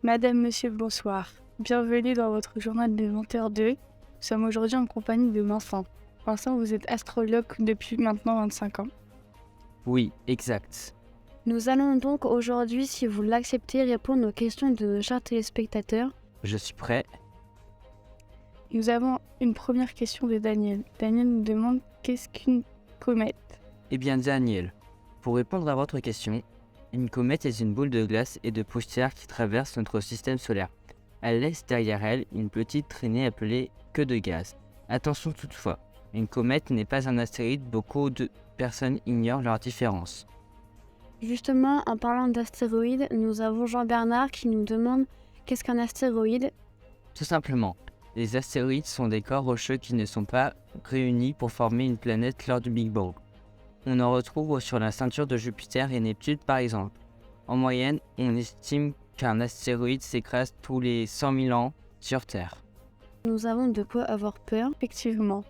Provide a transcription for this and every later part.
Madame, monsieur, bonsoir. Bienvenue dans votre journal de 20h02. Nous sommes aujourd'hui en compagnie de Vincent. Vincent, vous êtes astrologue depuis maintenant 25 ans. Oui, exact. Nous allons donc aujourd'hui, si vous l'acceptez, répondre aux questions de nos chers téléspectateurs. Je suis prêt. Nous avons une première question de Daniel. Daniel nous demande qu'est-ce qu'une comète ? Eh bien Daniel, pour répondre à votre question, une comète est une boule de glace et de poussière qui traverse notre système solaire. Elle laisse derrière elle une petite traînée appelée queue de gaz. Attention toutefois, une comète n'est pas un astéroïde, beaucoup de personnes ignorent leur différence. Justement, en parlant d'astéroïdes, nous avons Jean-Bernard qui nous demande qu'est-ce qu'un astéroïde ? Tout simplement, les astéroïdes sont des corps rocheux qui ne sont pas réunis pour former une planète lors du Big Bang. On en retrouve sur la ceinture de Jupiter et Neptune par exemple. En moyenne, on estime qu'un astéroïde s'écrase tous les 100 000 ans sur Terre. Nous avons de quoi avoir peur. Effectivement.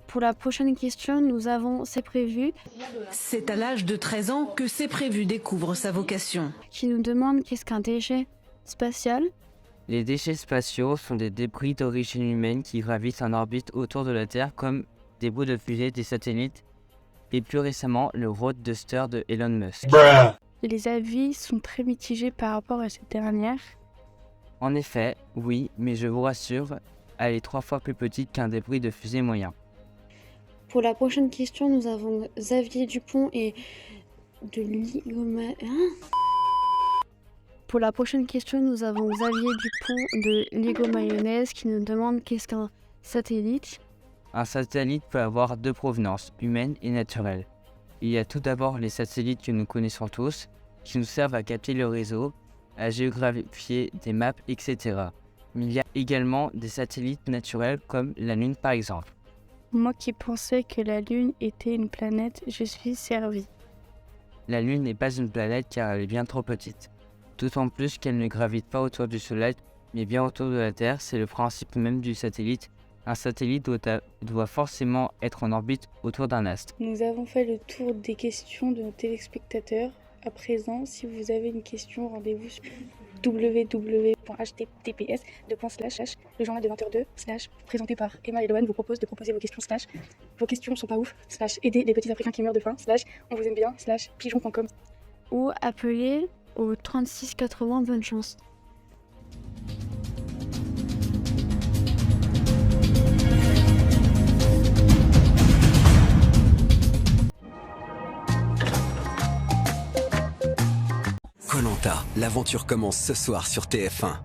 Pour la prochaine question, nous avons C'est prévu C'est à l'âge de 13 ans que C'est prévu découvre sa vocation. qui nous demande qu'est-ce qu'un déchet spatial ? Les déchets spatiaux sont des débris d'origine humaine qui gravitent en orbite autour de la Terre comme des bouts de fusée des satellites et plus récemment le Roadster de Elon Musk. Les avis sont très mitigés par rapport à cette dernière. En effet, oui, mais je vous rassure, elle est 3 fois plus petite qu'un débris de fusée moyen. Pour la prochaine question, nous avons Xavier Dupont et de Ligoma... Pour la prochaine question, nous avons Xavier Dupont de Lego Mayonnaise qui nous demande qu'est-ce qu'un satellite ? Un satellite peut avoir 2 provenances, humaine et naturelle. Il y a tout d'abord les satellites que nous connaissons tous, qui nous servent à capter le réseau, à géographier des maps, etc. Mais il y a également des satellites naturels comme la Lune par exemple. Moi qui pensais que la Lune était une planète, je suis servi. La Lune n'est pas une planète car elle est bien trop petite. D'autant plus qu'elle ne gravite pas autour du Soleil, mais bien autour de la Terre, c'est le principe même du satellite. Un satellite doit forcément être en orbite autour d'un astre. Nous avons fait le tour des questions de nos téléspectateurs. À présent, si vous avez une question, rendez-vous sur www.https:// le journal de 20h02 / présenté par Emma et Loane vous propose de proposer vos questions / vos questions sont pas ouf / aider les petits Africains qui meurent de faim / on vous aime bien / pigeon.com. Ou appelez au 36 80, bonne chance. Koh-Lanta, l'aventure commence ce soir sur TF1.